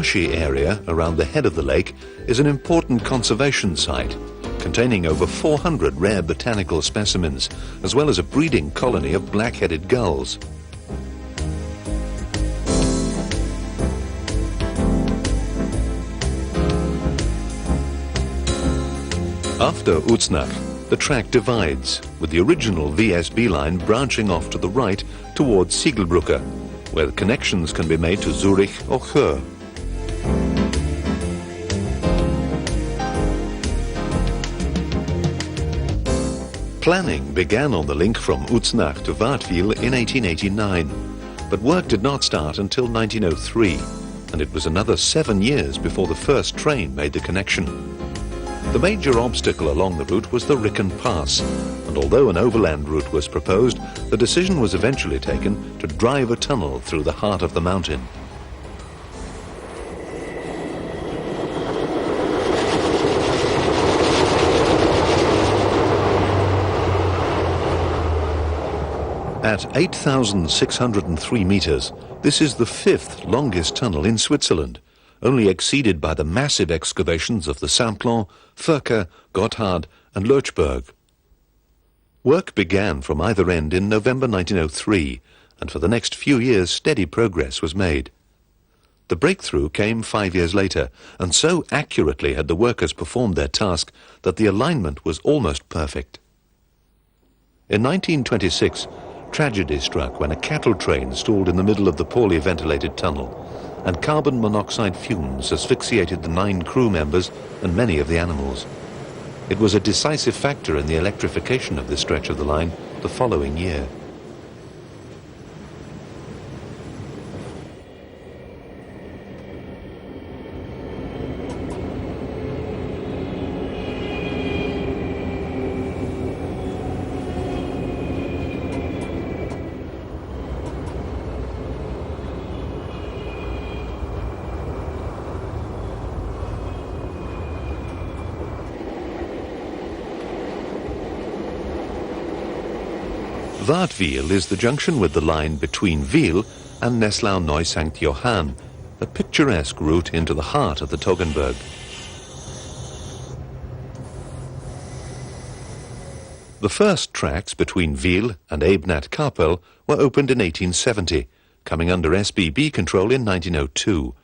marshy area around the head of the lake is an important conservation site, containing over 400 rare botanical specimens, as well as a breeding colony of black-headed gulls. After Uznach, the track divides, with the original VSB line branching off to the right towards Siegelbrücke, where connections can be made to Zurich or Chur. Planning began on the link from Uznach to Waardwil in 1889, but work did not start until 1903, and it was another 7 years before the first train made the connection. The major obstacle along the route was the Ricken Pass, and although an overland route was proposed, the decision was eventually taken to drive a tunnel through the heart of the mountain. At 8,603 meters, this is the 5th longest tunnel in Switzerland, only exceeded by the massive excavations of the Simplon, Furka, Gotthard and Lurchberg. Work began from either end in November 1903, and for the next few years steady progress was made. The breakthrough came 5 years later, and so accurately had the workers performed their task that the alignment was almost perfect. In 1926, tragedy struck when a cattle train stalled in the middle of the poorly ventilated tunnel, and carbon monoxide fumes asphyxiated the 9 crew members and many of the animals. It was a decisive factor in the electrification of this stretch of the line the following year. Waardwil is the junction with the line between Wil and Neslau-Neu-Sankt Johann, a picturesque route into the heart of the Toggenburg. The first tracks between Wil and Ebnat-Kapel were opened in 1870, coming under SBB control in 1902,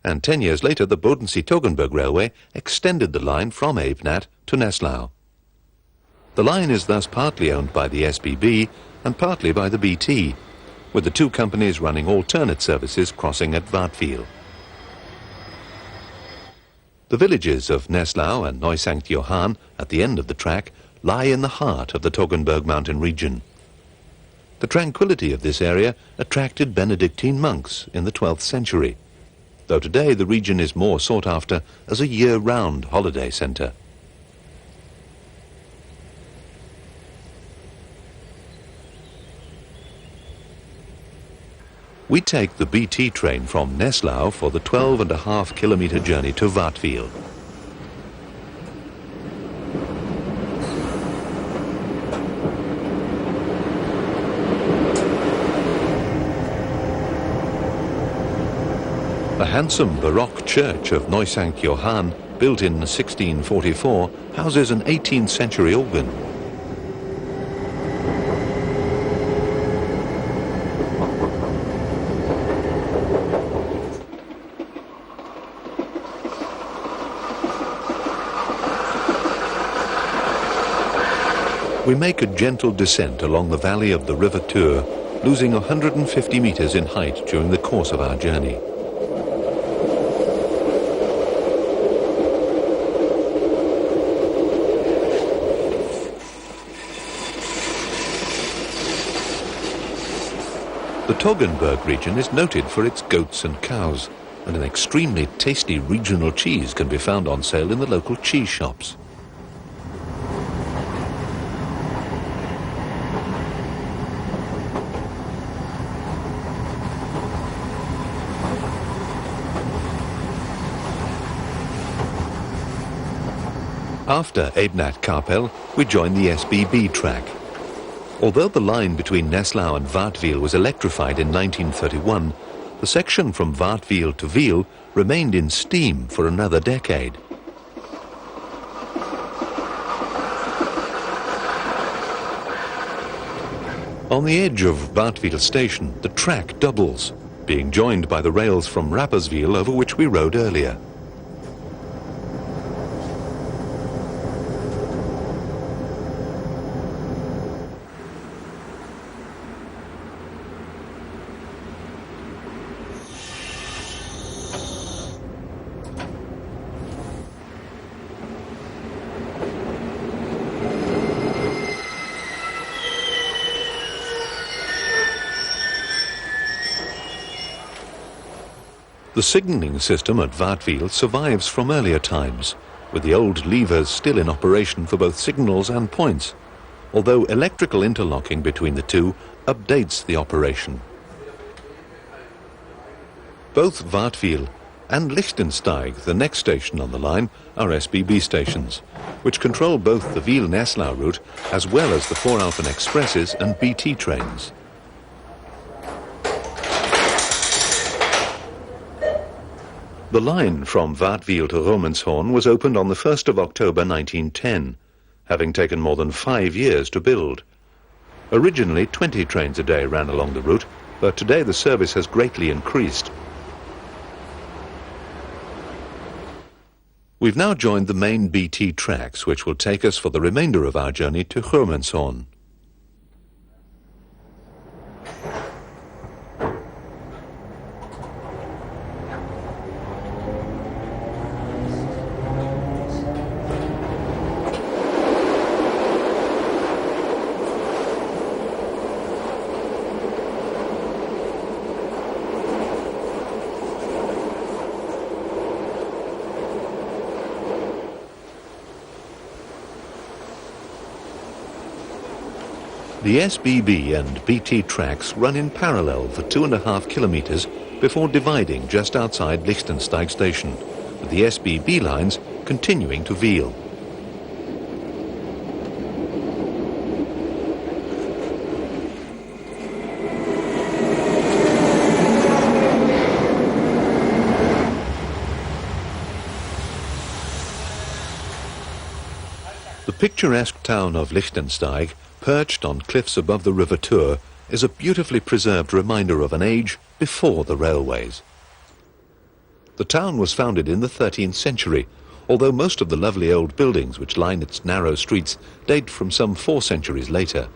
and 10 years later the Bodensee-Toggenburg Railway extended the line from Ebnat to Neslau. The line is thus partly owned by the SBB and partly by the BT, with the two companies running alternate services crossing at Waardwil. The villages of Neslau and Neu-Sankt Johann at the end of the track lie in the heart of the Toggenburg mountain region. The tranquility of this area attracted Benedictine monks in the 12th century, though today the region is more sought after as a year-round holiday centre. We take the BT train from Neslau for the 12.5-kilometer journey to Waardwil. The handsome Baroque church of Neu-Sankt Johann, built in 1644, houses an 18th century organ. We make a gentle descent along the valley of the River Thur, losing 150 meters in height during the course of our journey. The Toggenburg region is noted for its goats and cows, and an extremely tasty regional cheese can be found on sale in the local cheese shops. After Ebnat-Kapel, we join the SBB track. Although the line between Neslau and Waardwil was electrified in 1931, the section from Waardwiel to Wiel remained in steam for another decade. On the edge of Waardwiel station, the track doubles, being joined by the rails from Rapperswil over which we rode earlier. The signalling system at Waardwiel survives from earlier times, with the old levers still in operation for both signals and points, although electrical interlocking between the two updates the operation. Both Waardwiel and Lichtensteig, the next station on the line, are SBB stations, which control both the Wiel-Neslau route as well as the Voralpen Expresses and BT trains. The line from Waardwiel to Romenshorn was opened on the 1st of October 1910, having taken more than 5 years to build. Originally 20 trains a day ran along the route, but today the service has greatly increased. We've now joined the main BT tracks, which will take us for the remainder of our journey to Romenshorn. The SBB and BT tracks run in parallel for 2.5 kilometers before dividing just outside Lichtensteig station, with the SBB lines continuing to Wiel. The picturesque town of Lichtensteig, perched on cliffs above the River Thur, is a beautifully preserved reminder of an age before the railways. The town was founded in the 13th century, although most of the lovely old buildings which line its narrow streets date from some 4 centuries later.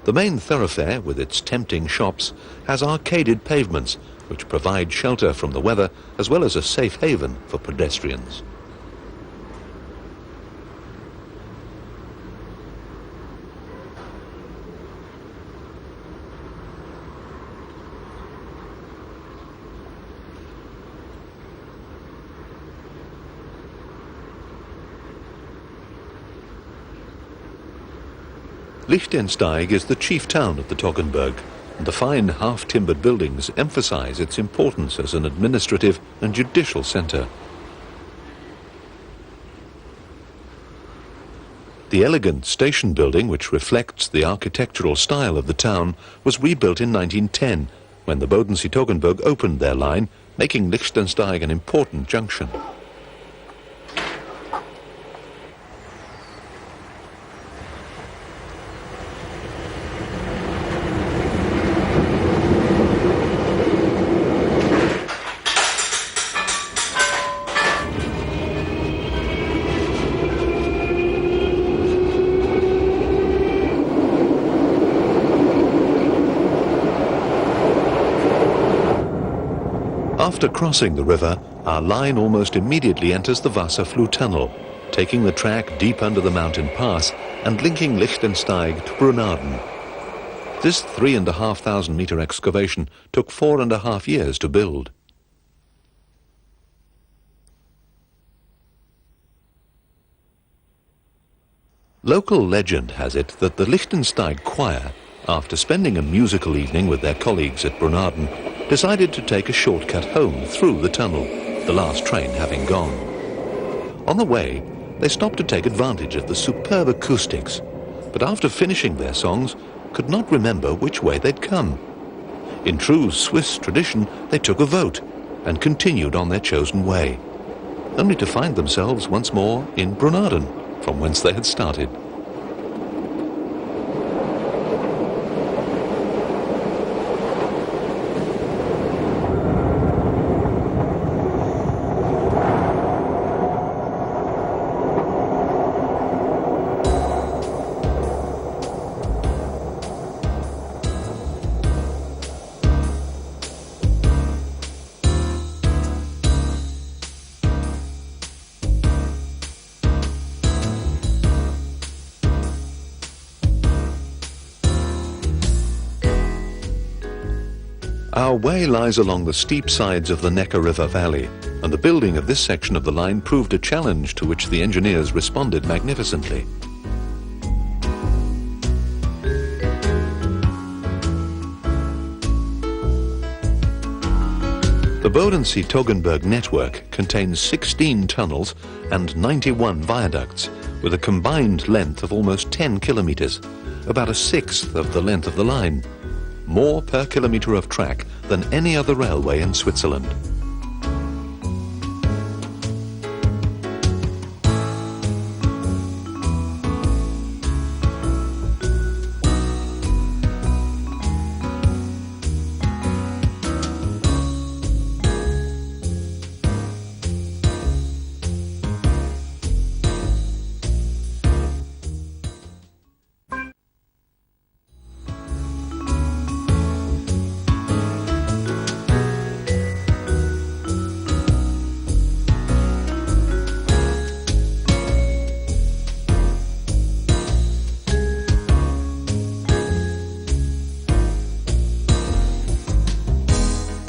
The main thoroughfare, with its tempting shops, has arcaded pavements which provide shelter from the weather as well as a safe haven for pedestrians. Lichtensteig is the chief town of the Toggenburg, and the fine half-timbered buildings emphasize its importance as an administrative and judicial center. The elegant station building, which reflects the architectural style of the town, was rebuilt in 1910, when the Bodensee Toggenburg opened their line, making Lichtensteig an important junction. After crossing the river, our line almost immediately enters the Wasserflue tunnel, taking the track deep under the mountain pass and linking Lichtensteig to Brunarden. This 3,500 meter excavation took 4.5 years to build. Local legend has it that the Lichtensteig choir, after spending a musical evening with their colleagues at Brunarden, decided to take a shortcut home through the tunnel, the last train having gone. On the way, they stopped to take advantage of the superb acoustics, but after finishing their songs, could not remember which way they'd come. In true Swiss tradition, they took a vote and continued on their chosen way, only to find themselves once more in Brunaden, from whence they had started. Our way lies along the steep sides of the Neckar River Valley, and the building of this section of the line proved a challenge to which the engineers responded magnificently. The Bodensee Toggenburg network contains 16 tunnels and 91 viaducts, with a combined length of almost 10 kilometers, about a sixth of the length of the line. More per kilometer of track than any other railway in Switzerland.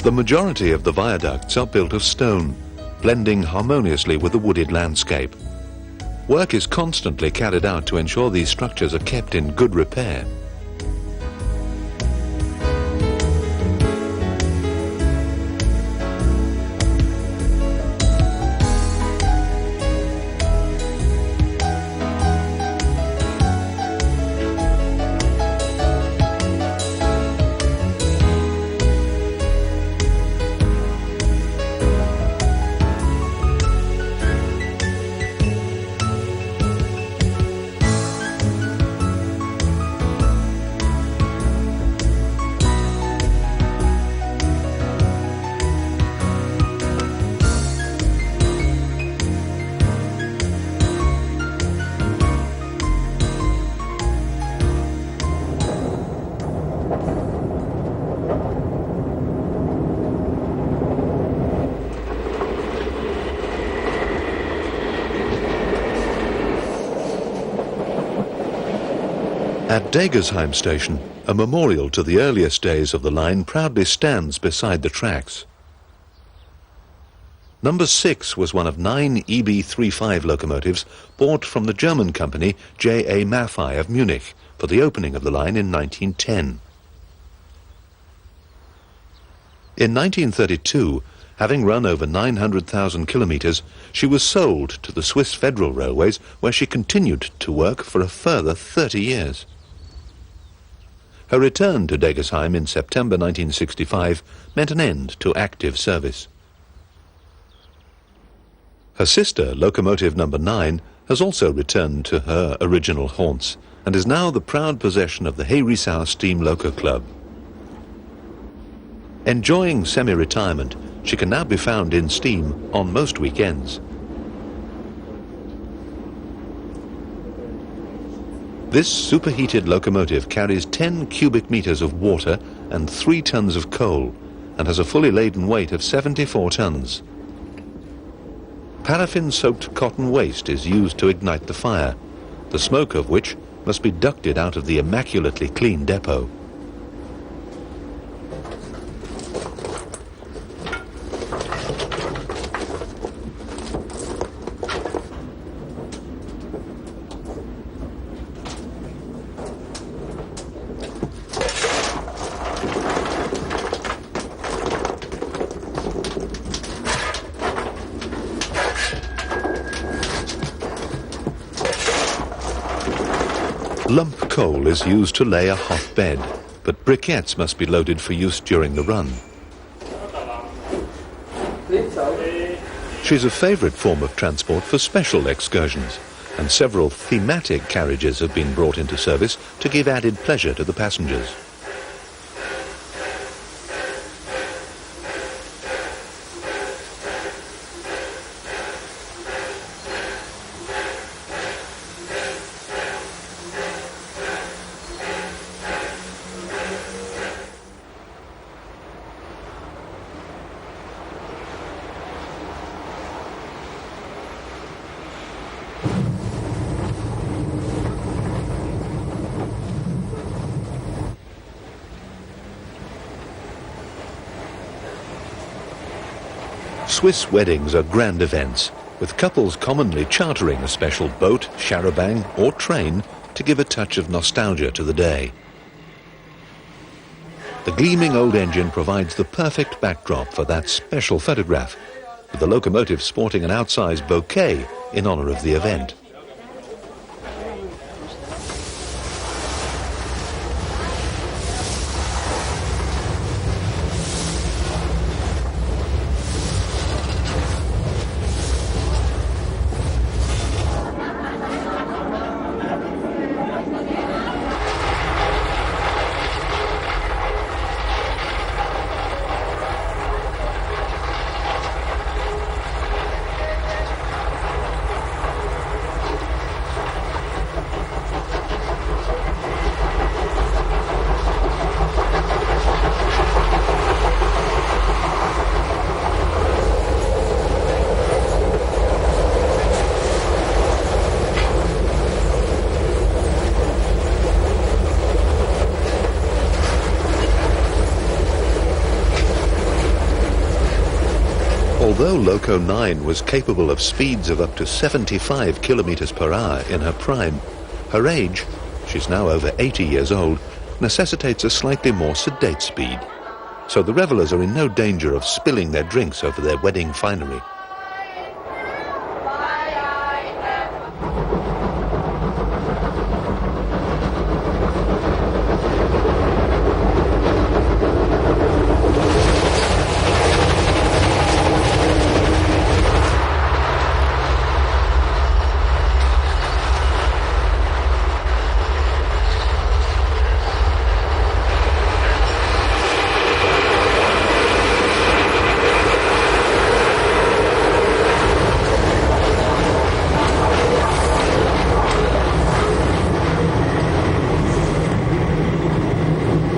The majority of the viaducts are built of stone, blending harmoniously with the wooded landscape. Work is constantly carried out to ensure these structures are kept in good repair. At Degersheim station, a memorial to the earliest days of the line proudly stands beside the tracks. Number 6 was one of 9 EB35 locomotives bought from the German company J.A. Maffei of Munich for the opening of the line in 1910. In 1932, having run over 900,000 kilometers, she was sold to the Swiss Federal Railways, where she continued to work for a further 30 years. Her return to Degersheim in September 1965 meant an end to active service. Her sister, locomotive number 9, has also returned to her original haunts and is now the proud possession of the Herisau Steam Loco Club. Enjoying semi-retirement, she can now be found in steam on most weekends. This superheated locomotive carries 10 cubic meters of water and 3 tons of coal and has a fully laden weight of 74 tons. Paraffin-soaked cotton waste is used to ignite the fire, the smoke of which must be ducted out of the immaculately clean depot. Lump coal is used to lay a hot bed, but briquettes must be loaded for use during the run. She's a favourite form of transport for special excursions, and several thematic carriages have been brought into service to give added pleasure to the passengers. Swiss weddings are grand events, with couples commonly chartering a special boat, charabanc or train to give a touch of nostalgia to the day. The gleaming old engine provides the perfect backdrop for that special photograph, with the locomotive sporting an outsized bouquet in honour of the event. Although Loco 9 was capable of speeds of up to 75 kilometers per hour in her prime, her age, she's now over 80 years old, necessitates a slightly more sedate speed. So the revellers are in no danger of spilling their drinks over their wedding finery.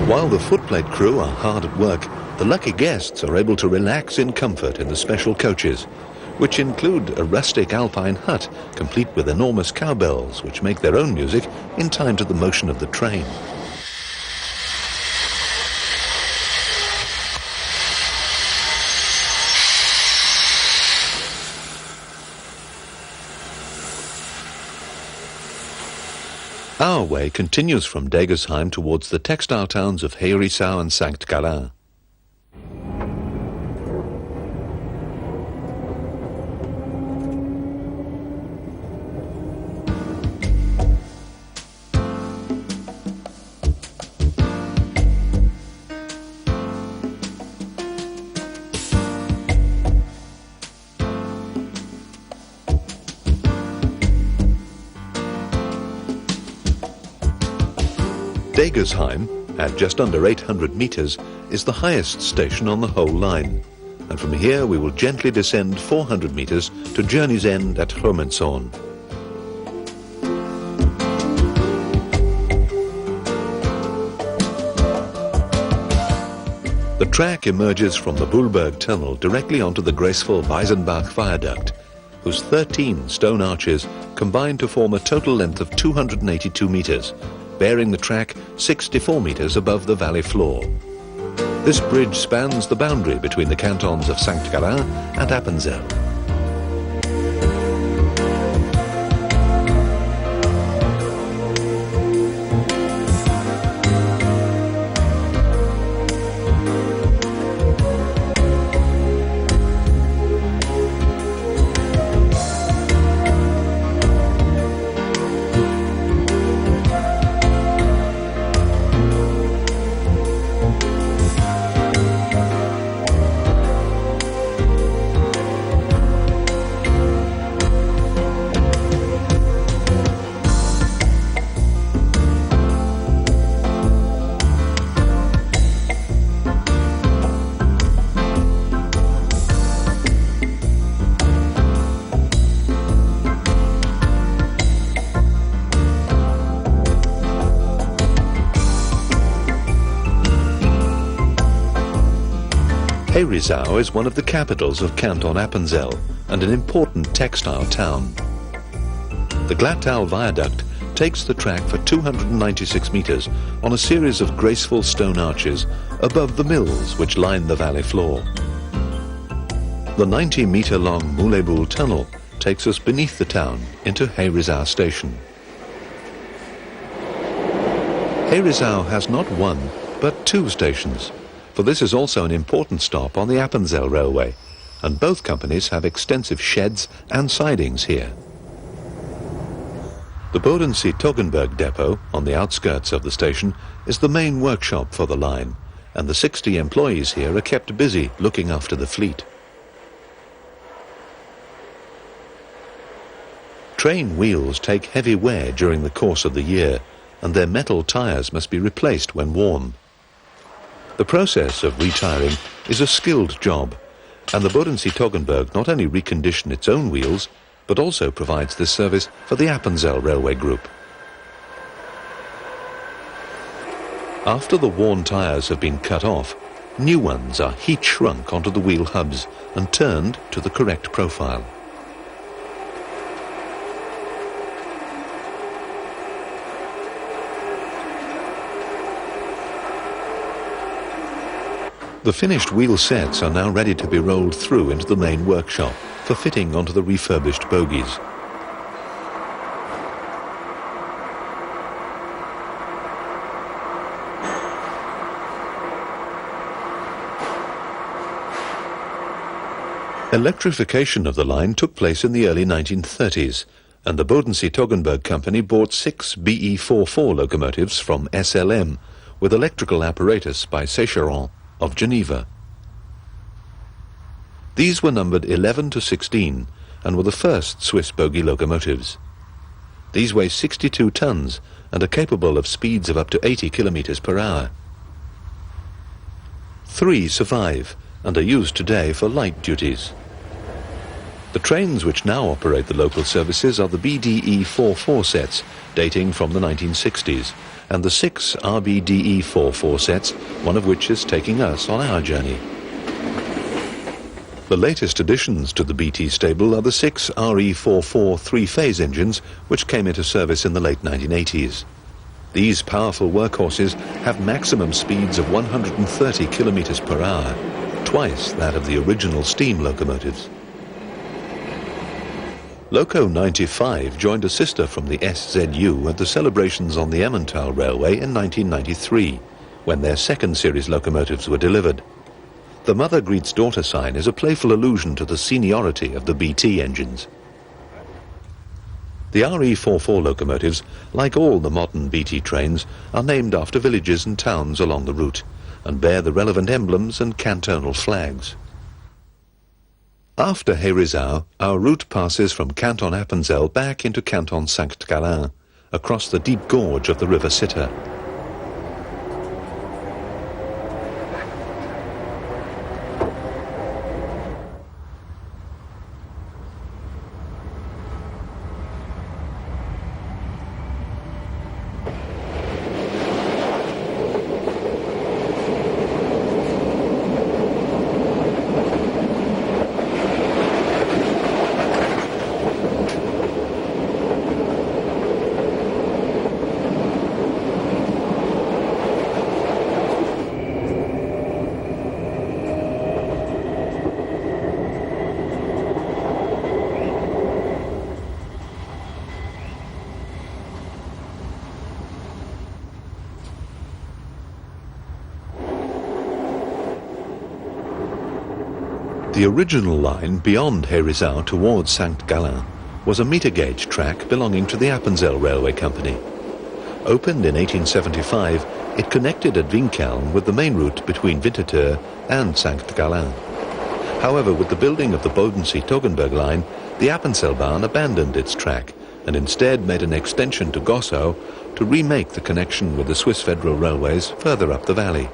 While the footplate crew are hard at work, the lucky guests are able to relax in comfort in the special coaches, which include a rustic alpine hut complete with enormous cowbells which make their own music in time to the motion of the train. Our way continues from Degersheim towards the textile towns of Herisau and St. Gallen. Degersheim, at just under 800 meters, is the highest station on the whole line, and from here we will gently descend 400 meters to journey's end at Romanshorn. The track emerges from the Bulberg tunnel directly onto the graceful Weisenbach viaduct, whose 13 stone arches combine to form a total length of 282 meters, bearing the track 64 meters above the valley floor. This bridge spans the boundary between the cantons of St. Gallen and Appenzell. Herisau is one of the capitals of Canton Appenzell and an important textile town. The Glattal Viaduct takes the track for 296 meters on a series of graceful stone arches above the mills which line the valley floor. The 90-meter-long Mouleboul Tunnel takes us beneath the town into Herisau station. Herisau has not one, but two stations, for this is also an important stop on the Appenzell Railway, and both companies have extensive sheds and sidings here. The Bodensee Toggenburg depot, on the outskirts of the station, is the main workshop for the line, and the 60 employees here are kept busy looking after the fleet. Train wheels take heavy wear during the course of the year, and their metal tyres must be replaced when worn. The process of retiring is a skilled job, and the Bodensee Toggenburg not only recondition its own wheels, but also provides this service for the Appenzell Railway Group. After the worn tyres have been cut off, new ones are heat shrunk onto the wheel hubs and turned to the correct profile. The finished wheel sets are now ready to be rolled through into the main workshop for fitting onto the refurbished bogies. Electrification of the line took place in the early 1930s, and the Bodensee Toggenburg company bought 6 BE44 locomotives from SLM with electrical apparatus by Sécheron of Geneva. These were numbered 11 to 16 and were the first Swiss bogie locomotives. These weigh 62 tons and are capable of speeds of up to 80 kilometers per hour. 3 survive and are used today for light duties. The trains which now operate the local services are the BDE44 sets dating from the 1960s, and the 6 RBDE44 sets, one of which is taking us on our journey. The latest additions to the BT stable are the 6 RE44 three-phase engines which came into service in the late 1980s. These powerful workhorses have maximum speeds of 130 kilometers per hour, twice that of the original steam locomotives. Loco 95 joined a sister from the SZU at the celebrations on the Emmental Railway in 1993, when their second series locomotives were delivered. The mother greets daughter sign is a playful allusion to the seniority of the BT engines. The RE44 locomotives, like all the modern BT trains, are named after villages and towns along the route, and bear the relevant emblems and cantonal flags. After Herisau, our route passes from Canton Appenzell back into Canton St. Gallen, across the deep gorge of the River Sitter. The original line beyond Herisau towards St. Gallen was a meter-gauge track belonging to the Appenzell Railway Company. Opened in 1875, it connected at Winkeln with the main route between Winterthur and St. Gallen. However, with the building of the Bodensee-Toggenburg line, the Appenzellbahn abandoned its track and instead made an extension to Gossau to remake the connection with the Swiss Federal Railways further up the valley.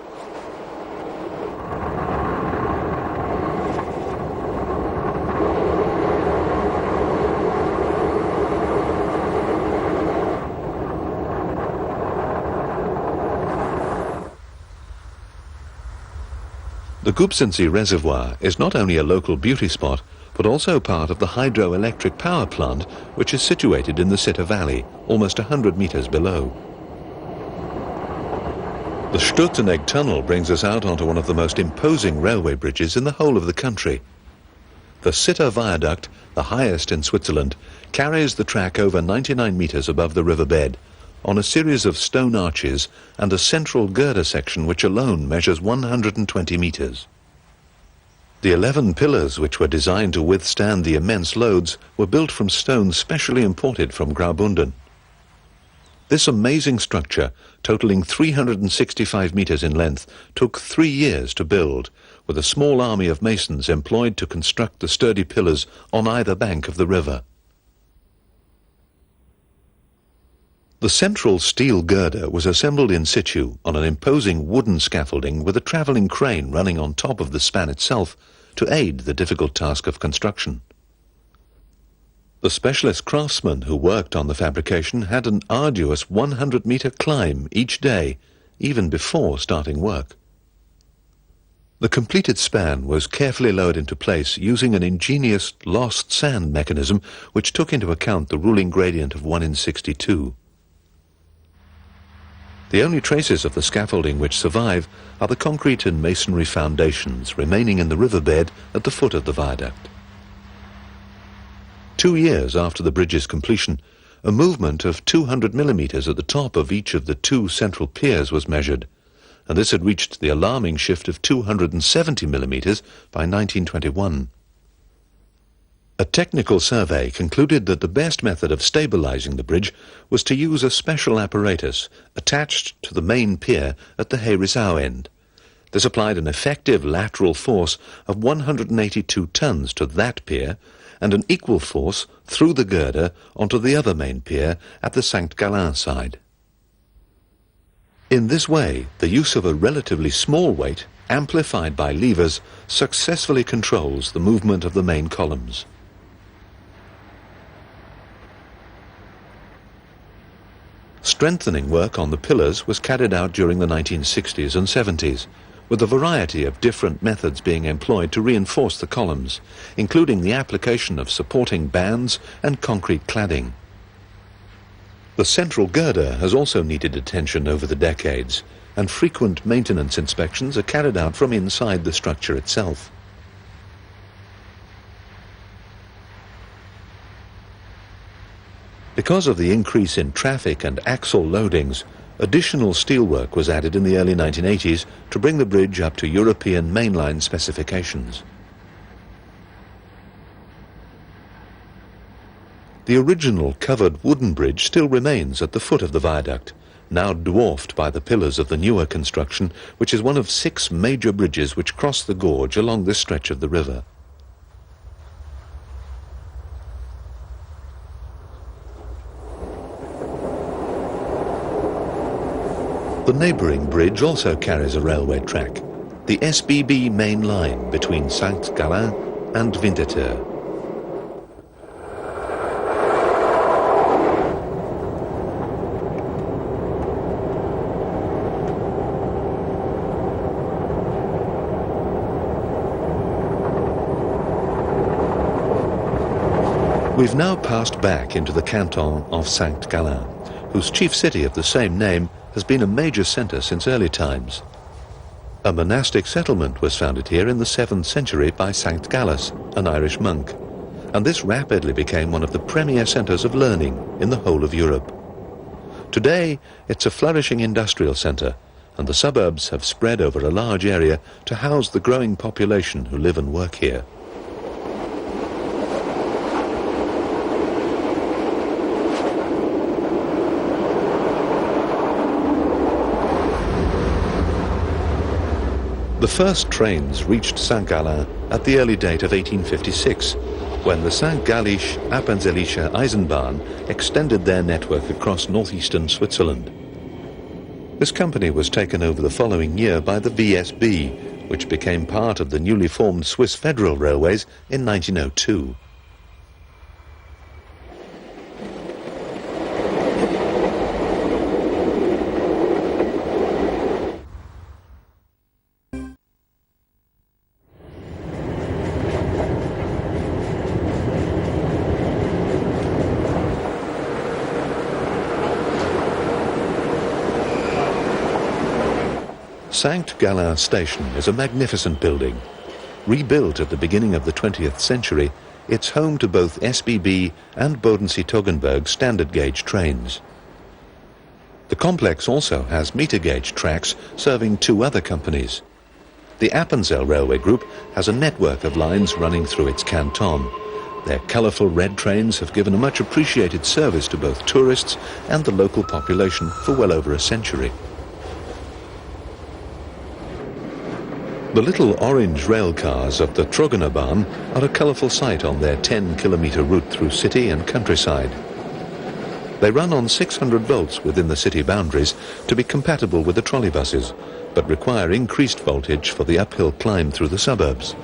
The Bodensee reservoir is not only a local beauty spot, but also part of the hydroelectric power plant, which is situated in the Sitter Valley, almost 100 meters below. The Sturzenegg Tunnel brings us out onto one of the most imposing railway bridges in the whole of the country. The Sitter Viaduct, the highest in Switzerland, carries the track over 99 meters above the riverbed, on a series of stone arches and a central girder section which alone measures 120 meters. The 11 pillars, which were designed to withstand the immense loads, were built from stone specially imported from Graubünden. This amazing structure, totaling 365 meters in length, took 3 years to build, with a small army of masons employed to construct the sturdy pillars on either bank of the river. The central steel girder was assembled in situ on an imposing wooden scaffolding with a travelling crane running on top of the span itself to aid the difficult task of construction. The specialist craftsmen who worked on the fabrication had an arduous 100-meter climb each day, even before starting work. The completed span was carefully lowered into place using an ingenious lost sand mechanism which took into account the ruling gradient of 1 in 62. The only traces of the scaffolding which survive are the concrete and masonry foundations remaining in the riverbed at the foot of the viaduct. 2 years after the bridge's completion, a movement of 200 millimeters at the top of each of the 2 central piers was measured, and this had reached the alarming shift of 270 millimeters by 1921. A technical survey concluded that the best method of stabilizing the bridge was to use a special apparatus attached to the main pier at the Herisau end. This applied an effective lateral force of 182 tons to that pier and an equal force through the girder onto the other main pier at the St. Gallen side. In this way, the use of a relatively small weight, amplified by levers, successfully controls the movement of the main columns. Strengthening work on the pillars was carried out during the 1960s and 70s, with a variety of different methods being employed to reinforce the columns, including the application of supporting bands and concrete cladding. The central girder has also needed attention over the decades, and frequent maintenance inspections are carried out from inside the structure itself. Because of the increase in traffic and axle loadings, additional steelwork was added in the early 1980s to bring the bridge up to European mainline specifications. The original covered wooden bridge still remains at the foot of the viaduct, now dwarfed by the pillars of the newer construction, which is one of 6 major bridges which cross the gorge along this stretch of the river. The neighbouring bridge also carries a railway track, the SBB main line between St. Gallen and Winterthur. We've now passed back into the canton of St. Gallen, whose chief city of the same name has been a major centre since early times. A monastic settlement was founded here in the 7th century by St. Gallus, an Irish monk, and this rapidly became one of the premier centres of learning in the whole of Europe. Today, it's a flourishing industrial centre, and the suburbs have spread over a large area to house the growing population who live and work here. The first trains reached St. Gallen at the early date of 1856, when the St. Gallische Appenzellische Eisenbahn extended their network across northeastern Switzerland. This company was taken over the following year by the VSB, which became part of the newly formed Swiss Federal Railways in 1902. St. Gallen station is a magnificent building. Rebuilt at the beginning of the 20th century, it's home to both SBB and Bodensee Toggenburg standard gauge trains. The complex also has meter gauge tracks serving two other companies. The Appenzell Railway Group has a network of lines running through its canton. Their colourful red trains have given a much appreciated service to both tourists and the local population for well over a century. The little orange rail cars of the Toggenburg are a colourful sight on their 10-kilometre route through city and countryside. They run on 600 volts within the city boundaries to be compatible with the trolleybuses, but require increased voltage for the uphill climb through the suburbs.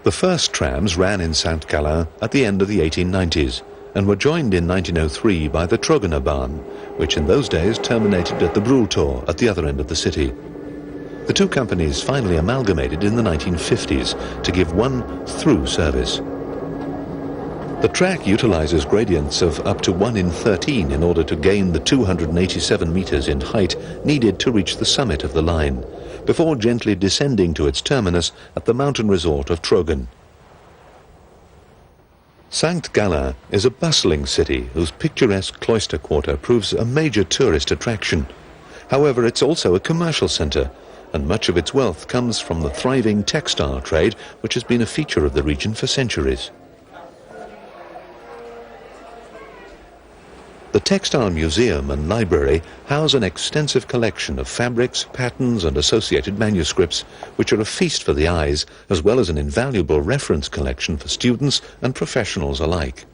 The first trams ran in St. Gallen at the end of the 1890s and were joined in 1903 by the Toggenburg, which in those days terminated at the Brultor at the other end of the city. The two companies finally amalgamated in the 1950s to give one through service. The track utilizes gradients of up to 1 in 13 in order to gain the 287 meters in height needed to reach the summit of the line, before gently descending to its terminus at the mountain resort of Trogen. St. Gallen is a bustling city whose picturesque cloister quarter proves a major tourist attraction. However, it's also a commercial center, and much of its wealth comes from the thriving textile trade, which has been a feature of the region for centuries. The Textile Museum and Library house an extensive collection of fabrics, patterns and associated manuscripts, which are a feast for the eyes, as well as an invaluable reference collection for students and professionals alike.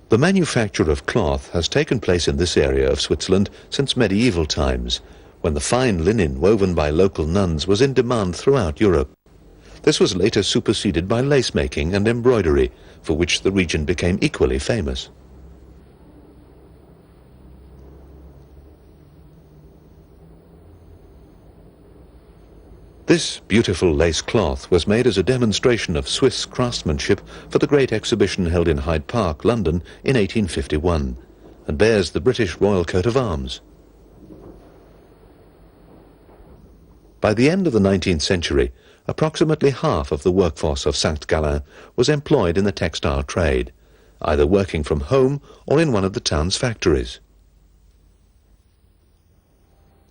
The manufacture of cloth has taken place in this area of Switzerland since medieval times, when the fine linen woven by local nuns was in demand throughout Europe. This was later superseded by lace-making and embroidery, for which the region became equally famous. This beautiful lace cloth was made as a demonstration of Swiss craftsmanship for the great exhibition held in Hyde Park, London, in 1851, and bears the British Royal Coat of Arms. By the end of the 19th century, approximately half of the workforce of St. Gallen was employed in the textile trade, either working from home or in one of the town's factories.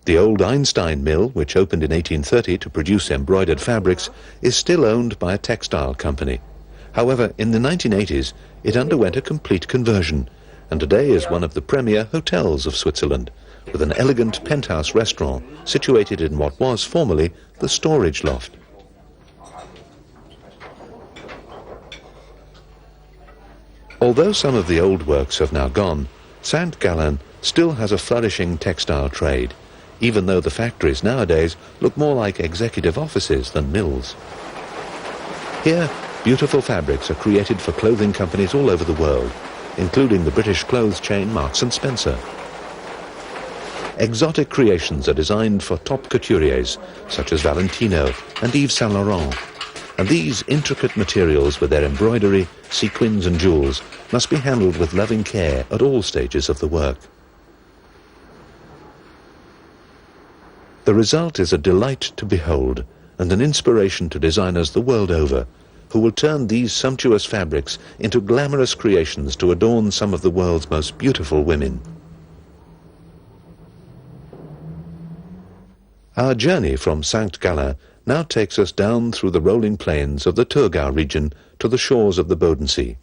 The old Einstein mill, which opened in 1830 to produce embroidered fabrics, is still owned by a textile company. However, in the 1980s, it underwent a complete conversion, and today is one of the premier hotels of Switzerland, with an elegant penthouse restaurant situated in what was formerly the storage loft. Although some of the old works have now gone, St. Gallen still has a flourishing textile trade, even though the factories nowadays look more like executive offices than mills. Here, beautiful fabrics are created for clothing companies all over the world, including the British clothes chain Marks & Spencer. Exotic creations are designed for top couturiers, such as Valentino and Yves Saint Laurent, and these intricate materials with their embroidery, sequins and jewels must be handled with loving care at all stages of the work. The result is a delight to behold and an inspiration to designers the world over, who will turn these sumptuous fabrics into glamorous creations to adorn some of the world's most beautiful women. Our journey from St. Gallen now takes us down through the rolling plains of the Thurgau region to the shores of the Bodensee.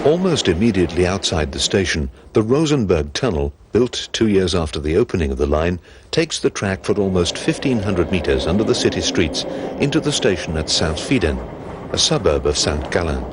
Almost immediately outside the station, the Rosenberg Tunnel, built 2 years after the opening of the line, takes the track for almost 1,500 meters under the city streets into the station at Saint-Fiden, a suburb of St. Gallen.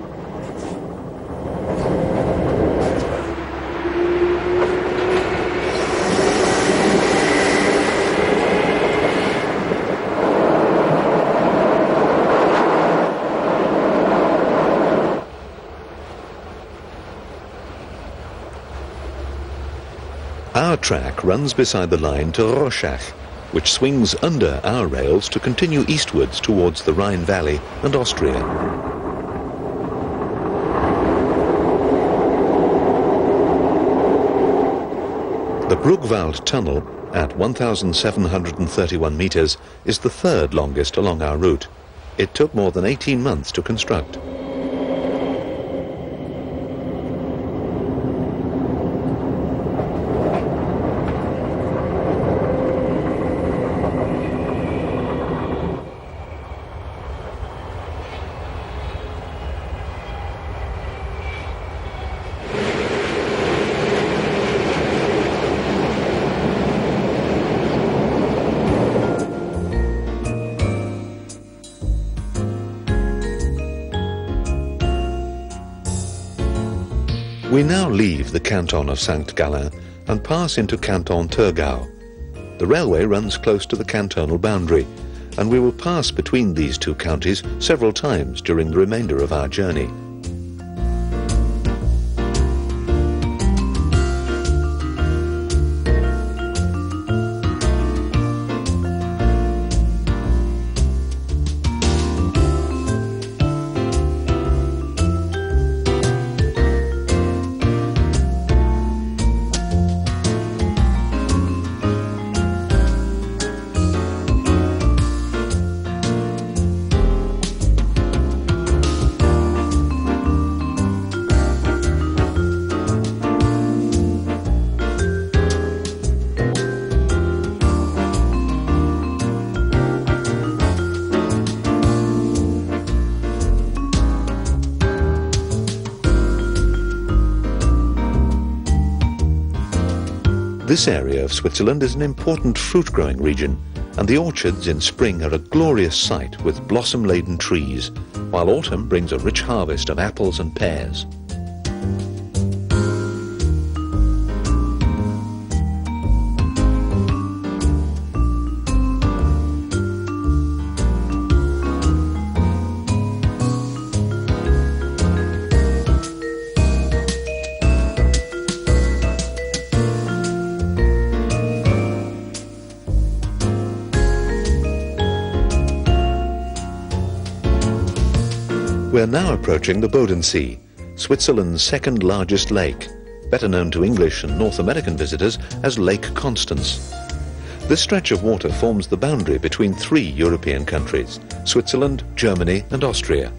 Our track runs beside the line to Rorschach, which swings under our rails to continue eastwards towards the Rhine Valley and Austria. The Brugwald Tunnel, at 1,731 meters, is the third longest along our route. It took more than 18 months to construct. We now leave the canton of St. Gallen and pass into Canton Thurgau. The railway runs close to the cantonal boundary, and we will pass between these two counties several times during the remainder of our journey. This area of Switzerland is an important fruit-growing region, and the orchards in spring are a glorious sight with blossom-laden trees, while autumn brings a rich harvest of apples and pears. We are now approaching the Bodensee, Switzerland's second largest lake, better known to English and North American visitors as Lake Constance. This stretch of water forms the boundary between three European countries, Switzerland, Germany and Austria.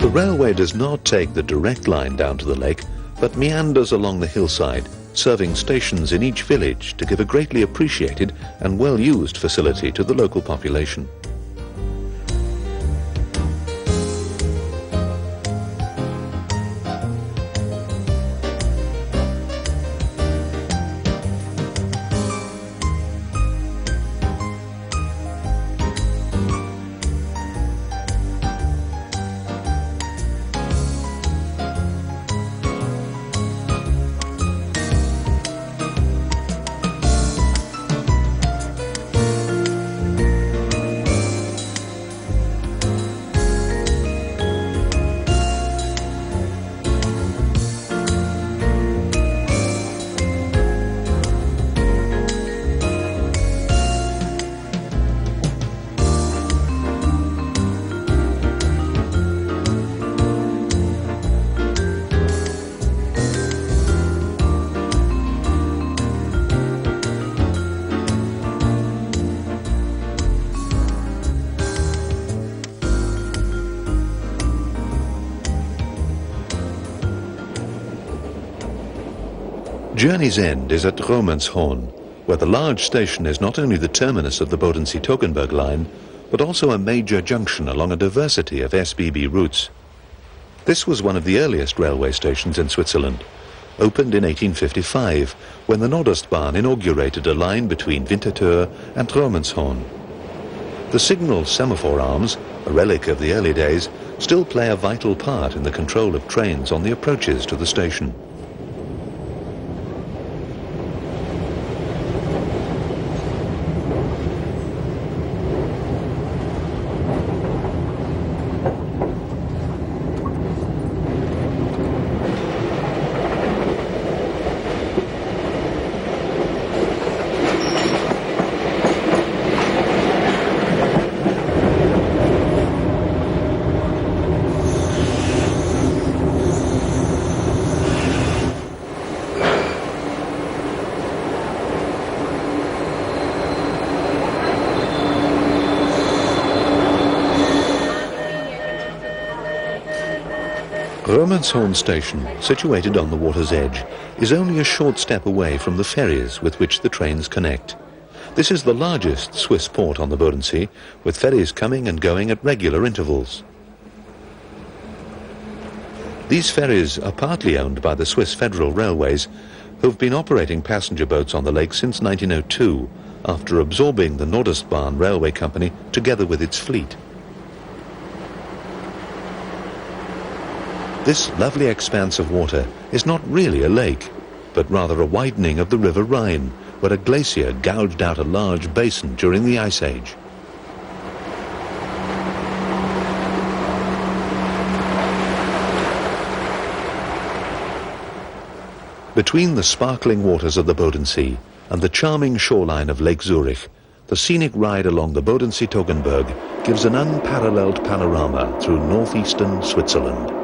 The railway does not take the direct line down to the lake, but meanders along the hillside, serving stations in each village to give a greatly appreciated and well-used facility to the local population. Journey's end is at Romanshorn, where the large station is not only the terminus of the Bodensee Toggenburg line, but also a major junction along a diversity of SBB routes. This was one of the earliest railway stations in Switzerland, opened in 1855, when the Nordostbahn inaugurated a line between Winterthur and Romanshorn. The signal semaphore arms, a relic of the early days, still play a vital part in the control of trains on the approaches to the station. Romanshorn station, situated on the water's edge, is only a short step away from the ferries with which the trains connect. This is the largest Swiss port on the Bodensee, with ferries coming and going at regular intervals. These ferries are partly owned by the Swiss Federal Railways, who have been operating passenger boats on the lake since 1902, after absorbing the Nordostbahn Railway Company together with its fleet. This lovely expanse of water is not really a lake, but rather a widening of the River Rhine, where a glacier gouged out a large basin during the Ice Age. Between the sparkling waters of the Bodensee and the charming shoreline of Lake Zurich, the scenic ride along the Bodensee Toggenburg gives an unparalleled panorama through northeastern Switzerland.